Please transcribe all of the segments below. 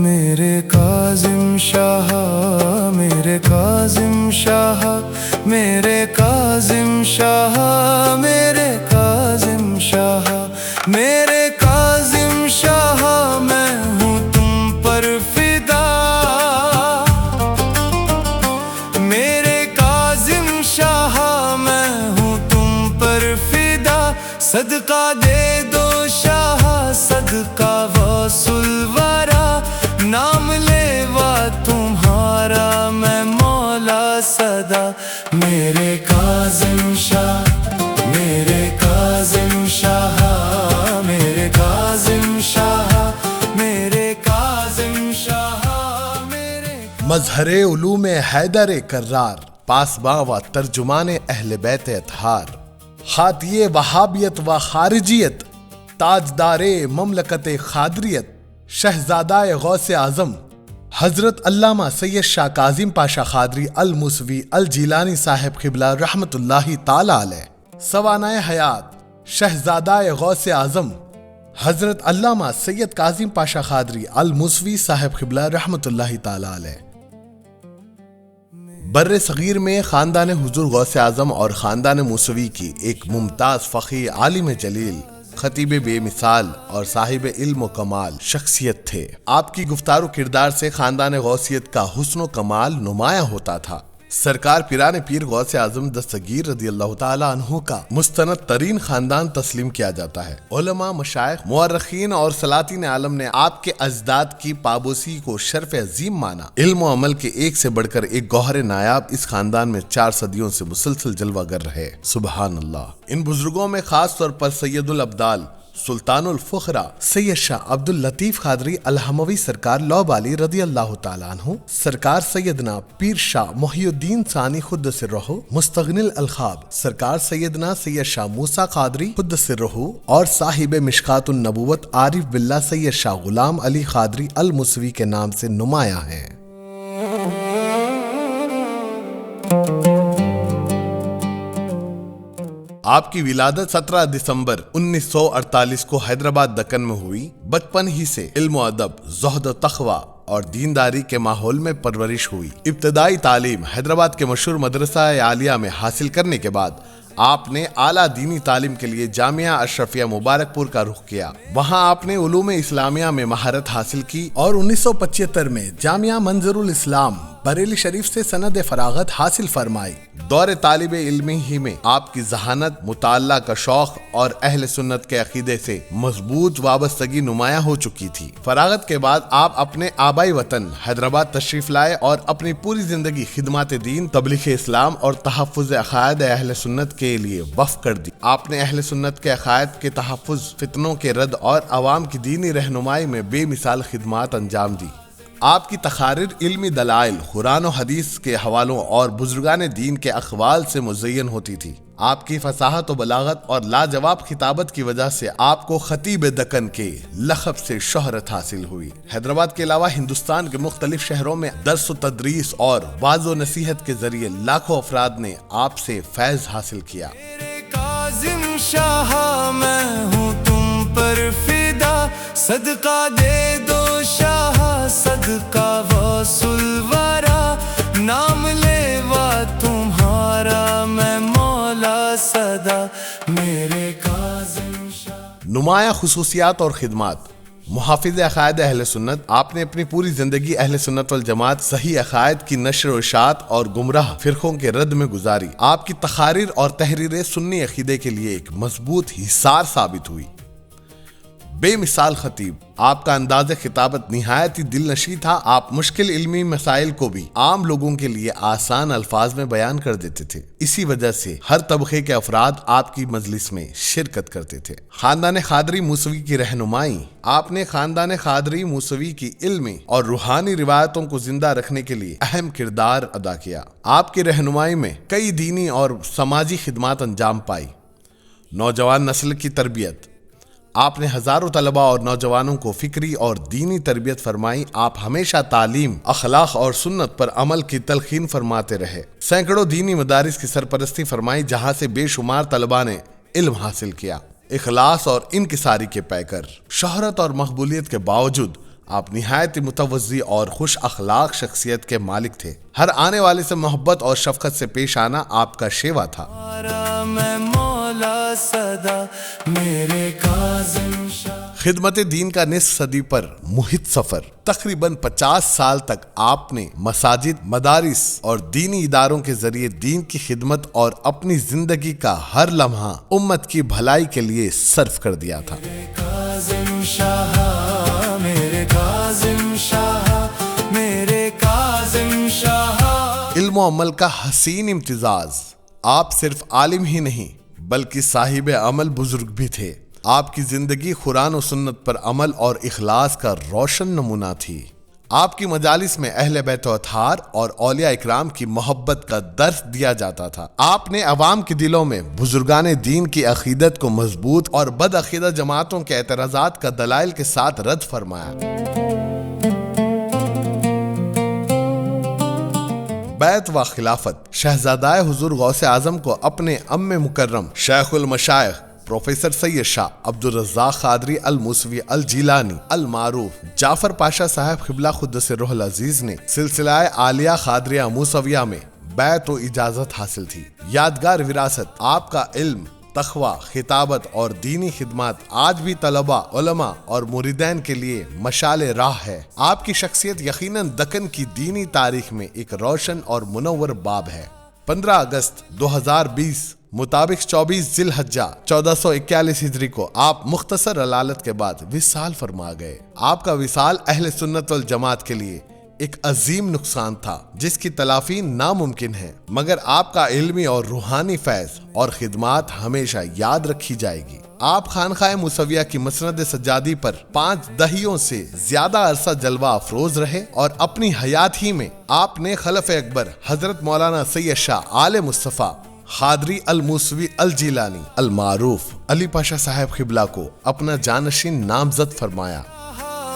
میرے کاظم شاہ، میرے کاظم شاہ، میرے کاظم شاہ، میرے کاظم شاہ، میرے کاظم شاہ، میں ہوں تم پر فدا، میرے کاظم شاہ، میں ہوں تم پر فدا، صدقہ دے دو شاہ، صدقہ وصل ورا، نام لیوا تمہارا میں مولا صدا، میرے کاظم شاہ، میرے کاظم شاہ، میرے کاظم شاہ، میرے کاظم شاہ، میرے مظہر علوم حیدر کرار، پاسباں و ترجمان اہل بیت اطہار، خاطی وہابیت و خارجیت، تاجدار مملکت خادریت، شہزادہ غوث اعظم حضرت علامہ سید شاہ کاظم پاشا خادری الموسوی الجیلانی صاحب قبلہ رحمت اللہ تعالی علیہ، سوانح حیات شہزادہ غوث اعظم حضرت علامہ سید کاظم پاشا خادری الموسوی صاحب قبلہ رحمت اللہ تعالی علیہ۔ بر صغیر میں خاندان حضور غوث اعظم اور خاندان موسوی کی ایک ممتاز فقیہ، عالم جلیل، خطیب بے مثال اور صاحب علم و کمال شخصیت تھے۔ آپ کی گفتار و کردار سے خاندان غوثیت کا حسن و کمال نمایاں ہوتا تھا۔ سرکار پیران پیر غوث اعظم دستگیر رضی اللہ تعالیٰ عنہ کا مستند ترین خاندان تسلیم کیا جاتا ہے۔ علماء، مشائخ، مورخین اور سلاطین عالم نے آپ کے اجداد کی پابوسی کو شرف عظیم مانا۔ علم و عمل کے ایک سے بڑھ کر ایک گوہر نایاب اس خاندان میں 4 صدیوں سے مسلسل جلوہ گر رہے۔ سبحان اللہ۔ ان بزرگوں میں خاص طور پر سید الابدال، سلطان الفقراء سید شاہ عبد اللطیف قادری الحموی سرکار لوبالی رضی اللہ تعالیٰ عنہ، سرکار سیدنا پیر شاہ محی الدین ثانی قدس سرہ مستغنی الالقاب، سرکار سیدنا سید شاہ موسیٰ قادری قدس سرہ اور صاحب مشکات النبوت عارف باللہ سید شاہ غلام علی قادری الموسوی کے نام سے نمایاں ہیں۔ آپ کی ولادت 17 دسمبر 1948 کو حیدرآباد دکن میں ہوئی۔ بچپن ہی سے علم و ادب، زہد و تقوی اور دینداری کے ماحول میں پرورش ہوئی۔ ابتدائی تعلیم حیدرآباد کے مشہور مدرسہ عالیہ میں حاصل کرنے کے بعد آپ نے اعلیٰ دینی تعلیم کے لیے جامعہ اشرفیہ مبارک پور کا رخ کیا۔ وہاں آپ نے علوم اسلامیہ میں مہارت حاصل کی اور 1975 میں جامعہ منظر الاسلام بریلی شریف سے سند فراغت حاصل فرمائی۔ دور طالب علمی ہی میں آپ کی ذہانت، مطالعہ کا شوق اور اہل سنت کے عقیدے سے مضبوط وابستگی نمایاں ہو چکی تھی۔ فراغت کے بعد آپ اپنے آبائی وطن حیدرآباد تشریف لائے اور اپنی پوری زندگی خدمات دین، تبلیغ اسلام اور تحفظ عقائد اہل سنت کے لیے وقف کر دی۔ آپ نے اہل سنت کے عقائد کے تحفظ، فتنوں کے رد اور عوام کی دینی رہنمائی میں بے مثال خدمات انجام دی۔ آپ کی تقاریر علمی دلائل، قرآن و حدیث کے حوالوں اور بزرگان دین کے اقوال سے مزین ہوتی تھی۔ آپ کی فصاحت و بلاغت اور لاجواب خطابت کی وجہ سے آپ کو خطیب دکن کے لقب سے شہرت حاصل ہوئی۔ حیدرآباد کے علاوہ ہندوستان کے مختلف شہروں میں درس و تدریس اور واعظ و نصیحت کے ذریعے لاکھوں افراد نے آپ سے فیض حاصل کیا۔ میرے کاظم شاہ، میں ہوں تم پر فدا، صدقہ دے دو شاہ، صدقہ وصل ورا، نام لیوا تمہارا میں مولا صدا، میرے کاظم شاہ۔ نمایاں خصوصیات اور خدمات۔ محافظ عقائد اہل سنت، آپ نے اپنی پوری زندگی اہل سنت والجماعت، صحیح عقائد کی نشر و اشاعت اور گمراہ فرقوں کے رد میں گزاری۔ آپ کی تقاریر اور تحریریں سنی عقیدے کے لیے ایک مضبوط حصار ثابت ہوئی۔ بے مثال خطیب، آپ کا انداز خطابت نہایت ہی دل نشیں تھا۔ آپ مشکل علمی مسائل کو بھی عام لوگوں کے لیے آسان الفاظ میں بیان کر دیتے تھے۔ اسی وجہ سے ہر طبقے کے افراد آپ کی مجلس میں شرکت کرتے تھے۔ خاندان قادری موسوی کی رہنمائی، آپ نے خاندان قادری موسوی کی علمی اور روحانی روایتوں کو زندہ رکھنے کے لیے اہم کردار ادا کیا۔ آپ کی رہنمائی میں کئی دینی اور سماجی خدمات انجام پائی۔ نوجوان نسل کی تربیت، آپ نے ہزاروں طلباء اور نوجوانوں کو فکری اور دینی تربیت فرمائی۔ آپ ہمیشہ تعلیم، اخلاق اور سنت پر عمل کی تلقین فرماتے رہے۔ سینکڑوں دینی مدارس کی سرپرستی فرمائی، جہاں سے بے شمار طلباء نے علم حاصل کیا۔ اخلاص اور انکساری کے پیکر، شہرت اور مقبولیت کے باوجود آپ نہایت متوضی اور خوش اخلاق شخصیت کے مالک تھے۔ ہر آنے والے سے محبت اور شفقت سے پیش آنا آپ کا شیوا تھا۔ میں مولا صدا میرے کاظم شاہ۔ خدمت دین کا نصف صدی پر محیط سفر، تقریباً 50 سال تک آپ نے مساجد، مدارس اور دینی اداروں کے ذریعے دین کی خدمت اور اپنی زندگی کا ہر لمحہ امت کی بھلائی کے لیے صرف کر دیا تھا۔ کاظم شاہ میرے کاظم شاہ میرے کاظم شاہ۔ علم و عمل کا حسین امتزاج، آپ صرف عالم ہی نہیں بلکہ صاحب عمل بزرگ بھی تھے۔ آپ کی زندگی قرآن و سنت پر عمل اور اخلاص کا روشن نمونہ تھی۔ آپ کی مجالس میں اہل بیت و اطہار اور اولیاء اکرام کی محبت کا درس دیا جاتا تھا۔ آپ نے عوام کے دلوں میں بزرگان دین کی عقیدت کو مضبوط اور بد عقیدہ جماعتوں کے اعتراضات کا دلائل کے ساتھ رد فرمایا۔ بیعت و خلافت، شہزادہ حضور غوث اعظم کو اپنے ام مکرم شیخ المشائخ پروفیسر سید شاہ عبد الرزاق قادری الموسوی الجیلانی المعروف جعفر پاشا صاحب قبلہ قدس روح العزیز نے سلسلہ عالیہ قادریہ موسویہ میں بیعت و اجازت حاصل تھی۔ یادگار وراثت، آپ کا علم، تقوی، خطابت اور دینی خدمات آج بھی طلباء، علماء اور مریدین کے لیے مشعل راہ ہے۔ آپ کی شخصیت یقیناً دکن کی دینی تاریخ میں ایک روشن اور منور باب ہے۔ 15 اگست 2020 مطابق 24 ذی الحجہ 1441 ہجری کو آپ مختصر علالت کے بعد وصال فرما گئے۔ آپ کا وصال اہل سنت والجماعت کے لیے ایک عظیم نقصان تھا جس کی تلافی ناممکن ہے، مگر آپ کا علمی اور روحانی فیض اور خدمات ہمیشہ یاد رکھی جائے گی۔ آپ خانقاہ موسویہ کی مسند سجادی پر 5 دہیوں سے زیادہ عرصہ جلوہ افروز رہے اور اپنی حیات ہی میں آپ نے خلف اکبر حضرت مولانا سید شاہ آل مصطفیٰ قادری الموسوی الجیلانی المعروف علی پاشا صاحب قبلہ کو اپنا جانشین نامزد فرمایا۔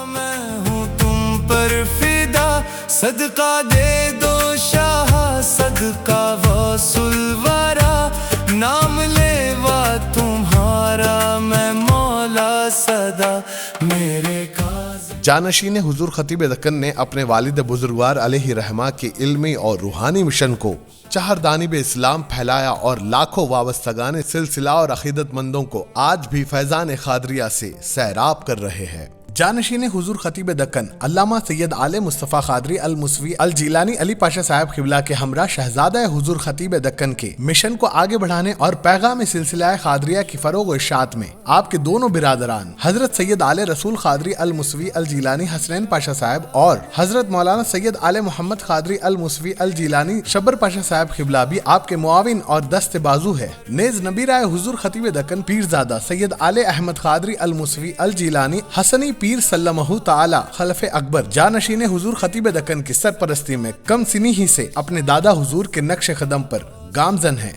میں ہوں تم پر فدا، صدقہ دے دو شاہ، صدقہ غوث الورا، نام لیوا تمہارا میں مولا صدا میرے کاظم۔ جانشین حضور خطیب دکن نے اپنے والد بزرگوار علیہ رحمہ کے علمی اور روحانی مشن کو چہردانب اسلام پھیلایا اور لاکھوں وابستگان سلسلہ اور عقیدت مندوں کو آج بھی فیضان قادریہ سے سیراب کر رہے ہیں۔ جانشین حضور خطیب دکن علامہ سید آل مصطفیٰ قادری الموسوی الجیلانی علی پاشا صاحب قبلہ کے ہمراہ شہزادہ حضور خطیب دکن کے مشن کو آگے بڑھانے اور پیغام سلسلہ قادریہ کی فروغ و اشاعت میں آپ کے دونوں برادران حضرت سید آل رسول قادری الموسوی الجیلانی حسنین پاشا صاحب اور حضرت مولانا سید آل محمد قادری الموسوی الجیلانی شبر پاشا صاحب قبلہ بھی آپ کے معاون اور دست بازو ہے۔ نیز نبیرہ حضور خطیب دکن پیرزادہ سید آل احمد قادری الموسوی الجیلانی حسنی پیر سلمہ تعالی خلف اکبر جانشین حضور خطیب دکن کی سرپرستی میں کم سنی ہی سے اپنے دادا حضور کے نقش قدم پر گامزن ہے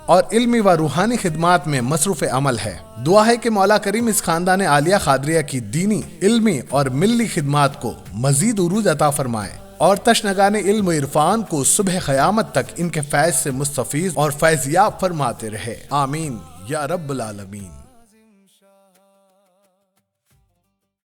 اور علمی و روحانی خدمات میں مصروف عمل ہے۔ دعا ہے کہ مولا کریم اس خاندان عالیہ قادریہ کی دینی، علمی اور ملی خدمات کو مزید عروج عطا فرمائے اور تشنگان علم و عرفان کو صبح قیامت تک ان کے فیض سے مستفیض اور فیضیاب فرماتے رہے۔ آمین یا رب العالمین۔